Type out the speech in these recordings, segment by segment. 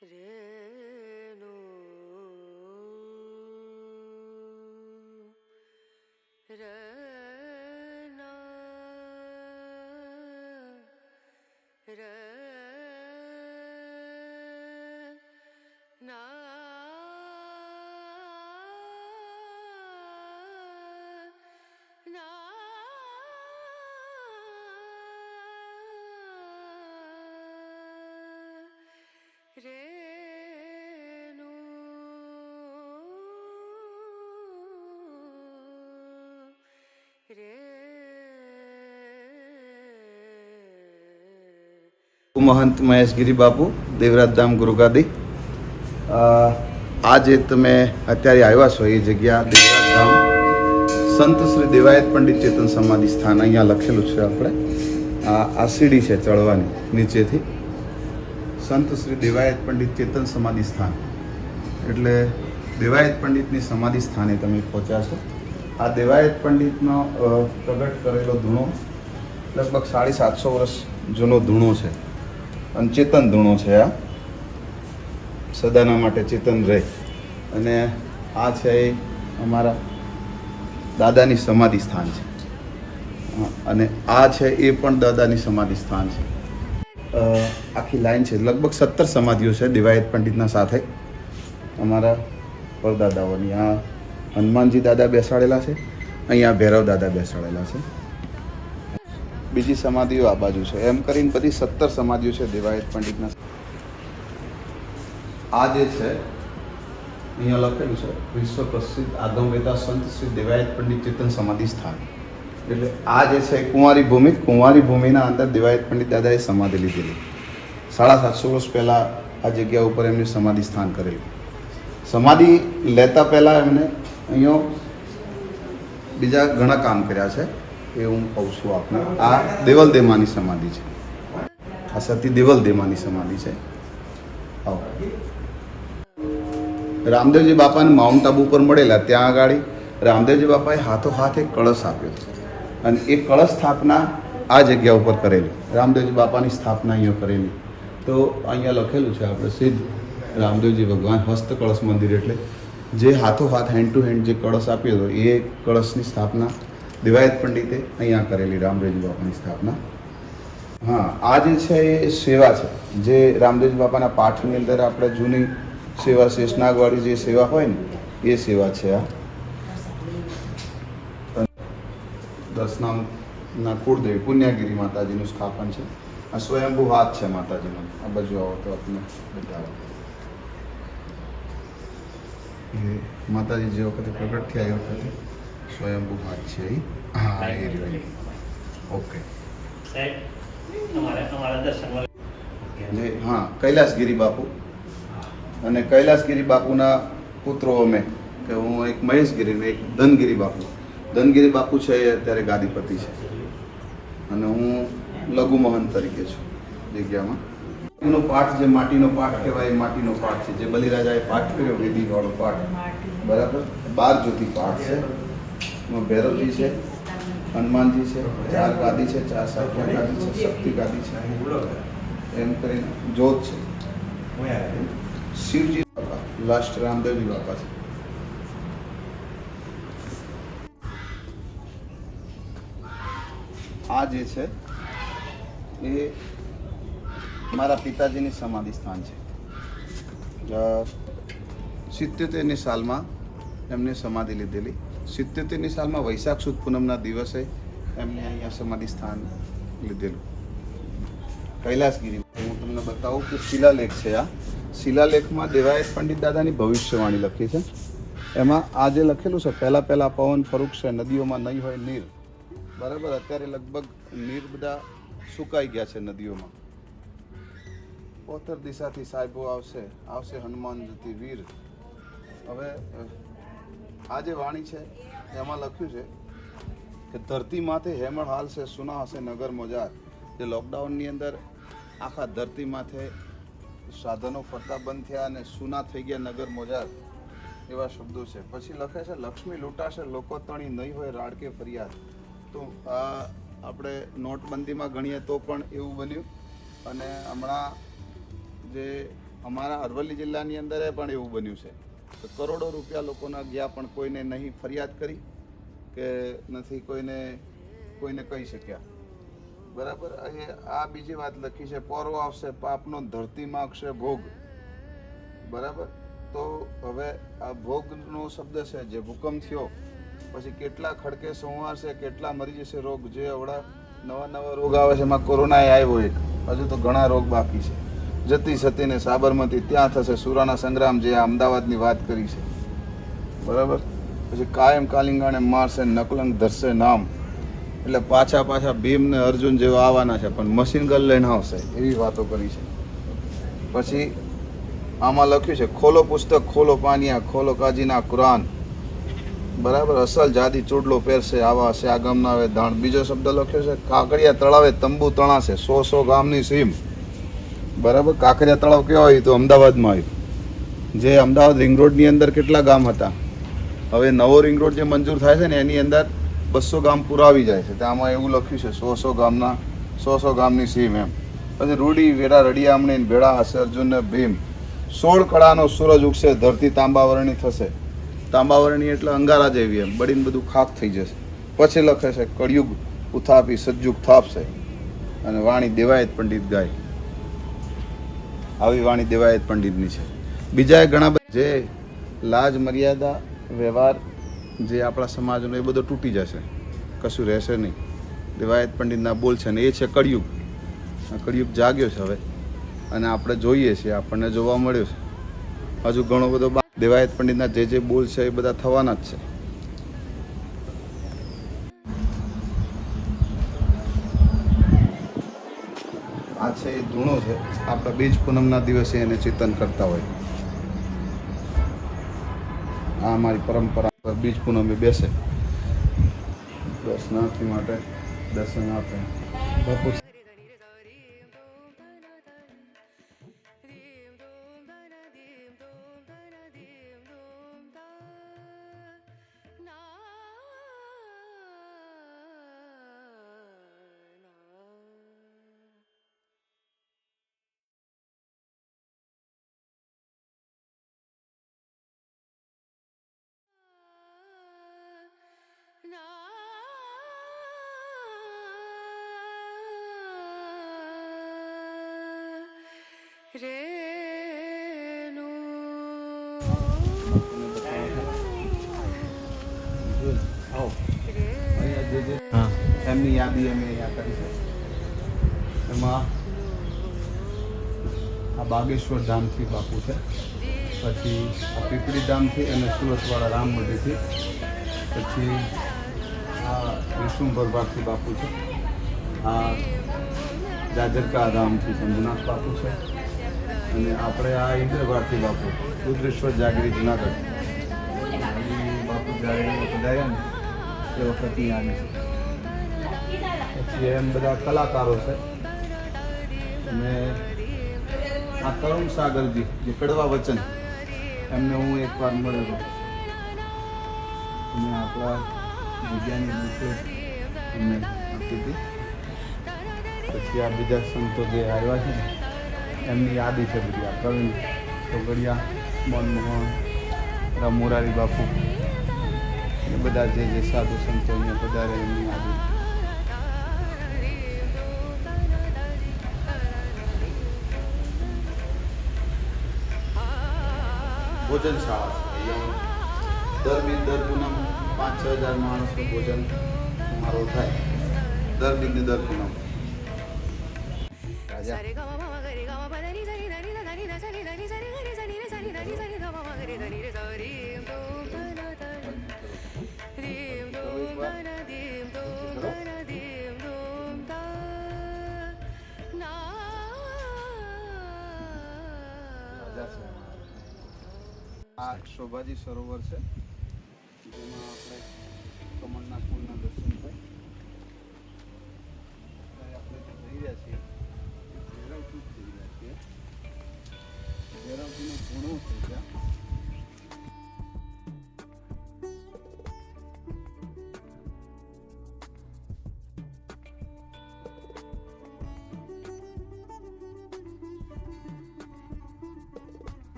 રેણુ રના રના રેણુ રે મહંત મહેશગીરી બાપુ દેવરાજધામ ગુરુગાદી આજે તમે અત્યારે આવ્યા છો એ જગ્યા દેવરાજધામ સંત શ્રી દેવાયત પંડિત ચેતન સમાધિ સ્થાન અહીંયા લખેલું છે. આપણે આ સીડી છે ચડવાની નીચેથી સંત શ્રી દેવાયત પંડિત ચેતન સમાધિ સ્થાન એટલે દેવાયત પંડિતની સમાધિ સ્થાને તમે પહોંચ્યા છો. આ દેવાયત પંડિતનો પ્રગટ કરેલો ધૂણો લગભગ 750 વર્ષ જૂનો ધૂણો છે અને ચેતન ધૂણો છે. આ સદાના માટે ચેતન રહે. અને આ છે એ અમારા દાદાની સમાધિ સ્થાન છે અને આ છે એ પણ દાદાની સમાધિ સ્થાન છે. આખી લાઈન છે, લગભગ 17 સમાધિઓ છે દેવાયત પંડિતના સાથે અમારા પરદાદાઓની. આ હનુમાનજી દાદા બેસાડેલા છે, અહીંયા ભૈરવ દાદા બેસાડેલા છે. બીજી સમાધિઓ આ બાજુ છે. એમ કરીને બધી 17 સમાધિઓ છે દેવાયત પંડિતના. આ જે છે અહીંયા લખેલું છે વિશ્વ પ્રસિદ્ધ આગમવેતા સંત શ્રી દેવાયત પંડિત ચેતન સમાધિ સ્થાન. એટલે આ જે છે કુંવારી ભૂમિના અંદર દેવાયત પંડિત દાદાએ સમાધિ લીધેલી. 750 વર્ષ પહેલાં આ જગ્યા ઉપર એમને સમાધિ સ્થાન કરેલું. સમાધિ લેતા પહેલાં એમને અહીંયા બીજા ઘણા કામ કર્યા છે એ હું કહું છું આપને. આ દેવલદેમાની સમાધિ છે. આ સતી દેવલદેમાની સમાધિ છે. રામદેવજી બાપાને માઉન્ટ આબુ પર મળેલા ત્યાં આગળ રામદેવજી બાપાએ હાથોહાથ એક કળશ આપ્યો હતો અને એ કળશ સ્થાપના આ જગ્યા ઉપર કરેલી. રામદેવજી બાપાની સ્થાપના અહીંયા કરેલી. તો અહીંયા લખેલું છે આપણે સિદ્ધ રામદેવજી ભગવાન હસ્ત કળશ મંદિર. એટલે જે હાથોહાથ હેન્ડ ટુ હેન્ડ જે કળશ આપ્યો હતો એ કળશની સ્થાપના દેવાયત પંડિતે અહીંયા કરેલી, રામદેવજી બાપાની સ્થાપના. હા, આ જે છે એ સેવા છે જે રામદેવજી બાપાના પાઠની અંદર આપણે જૂની સેવા શેષનાગવાળી જે સેવા હોય ને એ સેવા છે. આ દસનામના કુળદેવી પુણ્યગીરી માતાજીનું સ્થાપન છે. આ સ્વયંભૂ હાથ છે માતાજીનો. આ બાજુ આવો તો આપણે બતાવો. એ માતાજી જે વખતે પ્રગટ થયા એ વખતે સ્વયંભૂ હાથ છે. હા, એ રહ્યો. ઓકે. જે હા કૈલાસગીરી બાપુ અને કૈલાસગીરી બાપુના પુત્રો અમે કે હું એક મહેશગીરી ને એક ધનગીરી બાપુ. ધનગીરી બાપુ છે એ અત્યારે ગાદીપતિ છે અને હું લઘુ મહંત તરીકે છું જગ્યામાં. એનો પાઠ જે માટીનો પાઠ કહેવાય એ માટીનો પાઠ છે જે બલિરાજાએ પાઠ કર્યો, વેદીવાળો પાઠ. બરાબર. 12 જ્યોતિ પાઠ છે. એમાં ભૈરવજી છે, હનુમાનજી છે, 4 ગાદી છે, 4 સાખ્યા ગાદી છે, શક્તિ ગાદી છે, એમ કરીને જોત છે. શિવજી બાપા, લાસ્ટ રામદેવજી બાપા છે. આ જે છે એ મારા પિતાજીની સમાધિ સ્થાન છે. 77ની સાલમાં એમને સમાધિ લીધેલી. 77ની સાલમાં વૈશાખ સુદ પૂનમના દિવસે એમને અહીંયા સમાધિ સ્થાન લીધેલું કૈલાસગીરી. હું તમને બતાવું કે શિલાલેખ છે. આ શિલાલેખમાં દેવાયત પંડિત દાદાની ભવિષ્યવાણી લખી છે. એમાં આ જે લખેલું છે પહેલા પવન ફરૂક છે, નદીઓમાં નહીં હોય નીર. બરાબર. અત્યારે લગભગ નીર બધા સુકાઈ ગયા છે નદીઓમાં. પોતર દિશાથી સાહેબો આવશે હનુમાન જતી વીર. હવે આ જે વાણી છે એમાં લખ્યું છે કે ધરતી માથે હેમળ હાલશે, સુના હશે નગર મોજાર. જે લોકડાઉનની અંદર આખા ધરતી માથે સાધનો ફરતા બંધ થયા અને સુના થઈ ગયા નગર મોજાર, એવા શબ્દો છે. પછી લખે છે લક્ષ્મી લૂંટાશે લોકો તણી નહીં હોય રાડકે ફરિયાદ. તો આ આપણે નોટબંધીમાં ગણીએ તો પણ એવું બન્યું. અને હમણાં જે અમારા અરવલ્લી જિલ્લાની અંદર પણ એવું બન્યું છે તો કરોડો રૂપિયા લોકોના ગયા પણ કોઈને નહીં ફરિયાદ કરી કે નથી કોઈને કહી શક્યા. બરાબર. આ બીજી વાત લખી છે, પોરો આવશે પાપનો ધરતી માગશે ભોગ. બરાબર. તો હવે આ ભોગનો શબ્દ છે, જે ભૂકંપ થયો પછી કેટલા ખડકે સંવારશે, કેટલા મરી જશે રોગ. જે હવડા નવા રોગ આવે છે, એમાં કોરોના આવ્યો એક, હજુ તો ઘણા રોગ બાકી છે. જતી સતીને સાબરમતી ત્યાં થશે સુરાના સંગ્રામ, જે અમદાવાદની વાત કરી છે. બરાબર. પછી કાયમ કાલિંગાને મારશે, નકલંગ ધરશે નામ. એટલે પાછા ભીમ ને અર્જુન જેવા આવવાના છે, પણ મશીન ગન લઈને આવશે, એવી વાતો કરી છે. પછી આમાં લખ્યું છે, ખોલો પુસ્તક, ખોલો પાનિયા, ખોલો કાજીના કુરાન. બરાબર. અસલ જાદી ચૂડલો પહેરશે, આવા છે આ ગામના હવે ધાણ. બીજો શબ્દ લખ્યો છે, કાકડિયા તળાવે તંબુ તણાશે, 100 ગામની સીમ. બરાબર. કાંકરિયા તળાવ કેવા આવ્યું તો અમદાવાદમાં આવ્યું. જે અમદાવાદ રિંગ રોડની અંદર કેટલા ગામ હતા, હવે નવો રિંગ રોડ જે મંજૂર થાય છે ને એની અંદર 200 ગામ પૂરા આવી જાય છે. તો આમાં એવું લખ્યું છે 100 ગામની સીમ એમ. પછી રૂડી વેરા રડિયામણી ભેળા હશે અર્જુન ને ભીમ. 16 કળાનો સૂરજ ઉગશે, ધરતી તાંબાવરણી થશે. તાંબાવરણી એટલે અંગારા જેવી એમ, બળીને બધું ખાક થઈ જશે. પછી લખે છે, કળિયુગ ઉથાપી સજ્જુગ થાપશે. અને વાણી દેવાયત પંડિત ગાય. આવી વાણી દેવાયત પંડિતની છે. બીજા ઘણા બધા જે લાજ મર્યાદા વ્યવહાર જે આપણા સમાજનો એ બધો તૂટી જશે, કશું રહેશે નહીં. દેવાયત પંડિતના બોલ છે ને એ છે કળિયુગ. કળિયુગ જાગ્યો છે હવે, અને આપણે જોઈએ છીએ, આપણને જોવા મળ્યું છે. હજુ ઘણો બધો દેવાયત પંડિતના જે બોલ છે એ બધા થવાના જ છે. આ છે એ ધૂણો છે, આપણા બીજ પૂનમના દિવસે એને ચિંતન કરતા હોય. આ અમારી પરંપરા પર બીજ પૂનમે બેસે, દર્શનાર્થી માટે દર્શન આપે. બાપુ એમની યાદી અમે અહીંયા કરી છે. એમાં આ બાગેશ્વર ધામથી બાપુ છે, પછી આ પીપળી ધામથી અને સુરતવાળા રામ મંદિરથી, પછી આ વિષ્ણુભર ભાગથી બાપુ છે, આ જાજરકા ધામથી શંભુનાથ બાપુ છે, અને આપણે આ ઇન્દ્રભારતી બાપુ રુદ્રેશ્વર જાગરી જુનાગઢ બાપુ જ્યારે પધાર્યા ને એ વખતની આવી છે. પછી એમ બધા કલાકારો છે. અને આ તરુણ સાગરજી જે કડવા વચન, એમને હું એકવાર મળ્યો હતો. અને આપણા વિજ્ઞાની બુકો એમને આપી હતી. પછી આ બીજા સંતો જે આવ્યા છે ને એમની યાદી છે બધી. આ પ્રવીણ ચોગડિયા, મનમોહન, મોરારી બાપુ એ બધા જે સાધુ સંતો અહીંયા પધારે એમની યાદી. ભોજનશાળા છે. અહીંયા દર પૂનમ 5-6 હજાર માણસનું ભોજન અમારો થાય દર પૂનમ. આ શોભાજી સરોવર છે, જેમાં આપણે કમળના ફૂલના દર્શન થાય. આપણે જઈ રહ્યા છીએ ભૈરવથી જઈ રહ્યા છીએ. ભૈરવજીનો ઘણો છે ત્યાં.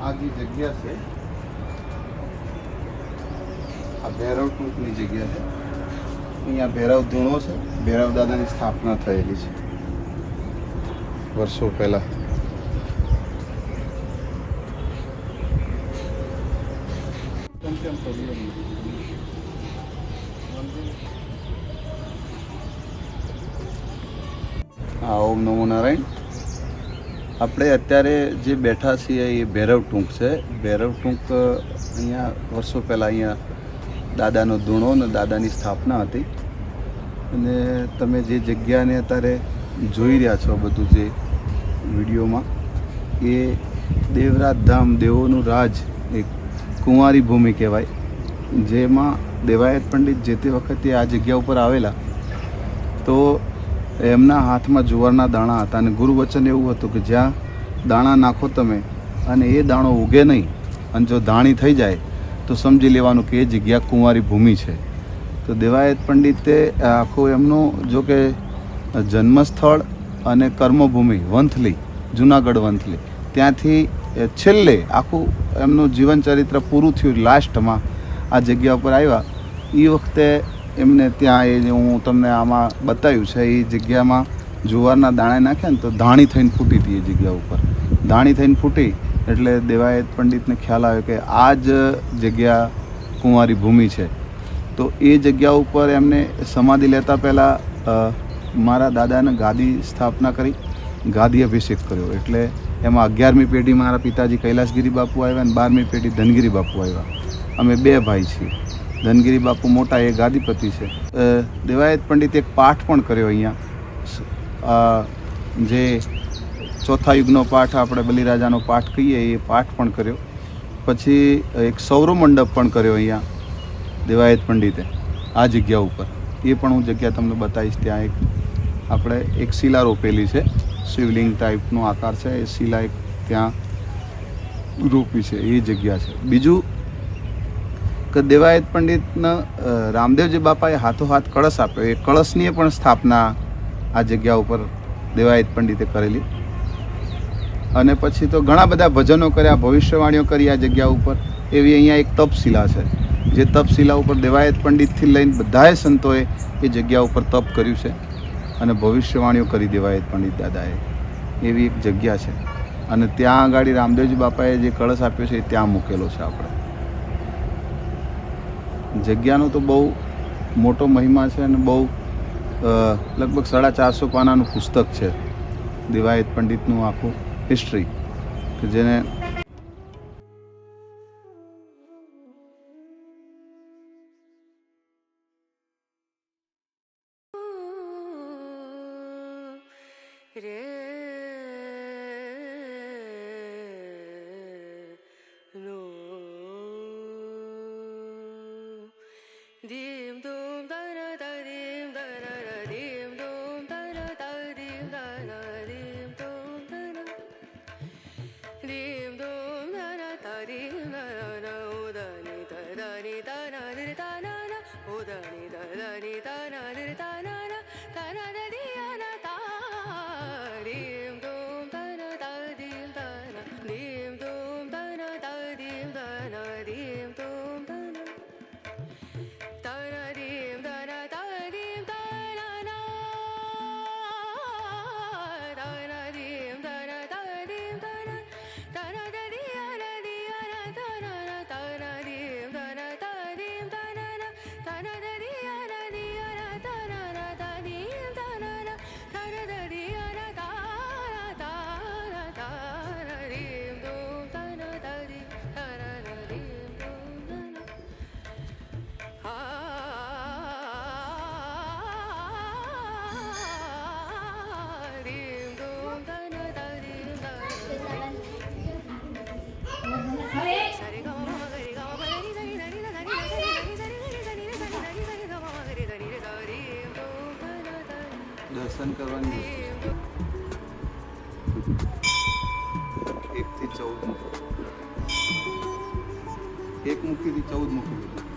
આ જે જગ્યા છે આ ભૈરવ ટૂંકની જગ્યા છે. અહીંયા ભૈરવ ધૂણો છે. ભૈરવ દાદાની સ્થાપના થયેલી છે વર્ષો પહેલા. હા, ઓમ નમો નારાયણ. આપણે અત્યારે જે બેઠા છીએ એ ભૈરવ ટૂંક છે. ભૈરવ ટૂંક અહીંયા વર્ષો પહેલાં અહીંયા દાદાનો ધૂણો અને દાદાની સ્થાપના હતી. અને તમે જે જગ્યાને અત્યારે જોઈ રહ્યા છો બધું જે વિડીયોમાં, એ દેવરાજ ધામ, દેવોનું રાજ, એક કુંવારી ભૂમિ કહેવાય, જેમાં દેવાયત પંડિત જે તે વખતે આ જગ્યા ઉપર આવેલા તો એમના હાથમાં જુવારના દાણા હતા અને ગુરુવચન એવું હતું કે જ્યાં દાણા નાખો તમે અને એ દાણો ઉગે નહીં અને જો ધાણી થઈ જાય તો સમજી લેવાનું કે એ જગ્યા કુંવારી ભૂમિ છે. તો દેવાયત પંડિતે આખું એમનું જો કે જન્મસ્થળ અને કર્મભૂમિ વંથલી, જુનાગઢ વંથલી, ત્યાંથી છેલ્લે આખું એમનું જીવન ચરિત્ર પૂરું થયું લાસ્ટમાં આ જગ્યા ઉપર આવ્યા. એ વખતે એમને ત્યાં એ હું તમને આમાં બતાવ્યું છે, એ જગ્યામાં જુવારના દાણા નાખ્યા ને તો ધાણી થઈને ફૂટી હતી એ જગ્યા ઉપર. ધાણી થઈને ફૂટી એટલે દેવાયત પંડિતને ખ્યાલ આવ્યો કે આ જ જગ્યા કુંવારી ભૂમિ છે. તો એ જગ્યા ઉપર એમને સમાધિ લેતા પહેલાં મારા દાદાને ગાદી સ્થાપના કરી, ગાદી અભિષેક કર્યો. એટલે એમાં 11મી પેઢી મારા પિતાજી કૈલાસગીરી બાપુ આવ્યા અને 12મી પેઢી ધનગીરી બાપુ આવ્યા. અમે 2 ભાઈ છીએ. ધનગીરી બાપુ મોટા, એ ગાદીપતિ છે. દેવાયત પંડિત એક પાઠ પણ કર્યો અહીંયા, જે ચોથા યુગનો પાઠ આપણે બલિરાજાનો પાઠ કહીએ એ પાઠ પણ કર્યો. પછી એક સૌર મંડપ પણ કર્યો અહીંયા દેવાયત પંડિતે આ જગ્યા ઉપર. એ પણ હું જગ્યા તમને બતાવીશ. ત્યાં એક આપણે એક શિલા રોપેલી છે, શિવલિંગ ટાઈપનો આકાર છે, એ શિલા એક ત્યાં રોપી છે, એ જગ્યા છે. બીજું કે દેવાયત પંડિતને રામદેવજી બાપાએ હાથોહાથ કળશ આપ્યો. એ કળશની પણ સ્થાપના આ જગ્યા ઉપર દેવાયત પંડિતે કરેલી. અને પછી તો ઘણા બધા ભજનો કર્યા, ભવિષ્યવાણીઓ કરી આ જગ્યા ઉપર. એવી અહીંયા એક તપશિલા છે, જે તપશિલા ઉપર દેવાયત પંડિતથી લઈને બધાએ સંતોએ એ જગ્યા ઉપર તપ કર્યું છે અને ભવિષ્યવાણીઓ કરી દેવાયત પંડિત દાદાએ. એવી એક જગ્યા છે. અને ત્યાં આગળ રામદેવજી બાપાએ જે કળશ આપ્યો છે એ ત્યાં મૂકેલો છે. આપણે જગ્યાનો તો બહુ મોટો મહિમા છે અને બહુ લગભગ 450 પાનાનું પુસ્તક છે દેવાયત પંડિતનું આખું હિસ્ટ્રી, કે જેને રે નો dim dum da na da dim da na na dim dum da na da dim da na dim dum da na dim dum da na da dim da na o da ni da na di da na na o da ni da na di da na na da na da di na da dim dum da na da dim da na dim dum da na da dim da na dim dum da na da na dim da na da dim da na na da na dim da na da dim da na da na da di na da na da na dim da na da dim da na na da na da di na da na da dim da na na da na da di na da da da na dim dum da na da dim da na dim dum da na dim dum da na da dim da sari ga ma ga ri ga ma ni sari na ni na ni na sari na ni sari na ni sari na sari na ni sari ga ma ga ri da ni da dim dum da na da દર્શન કરવાની 1 થી 14 એક મૂકી 14 મૂકી.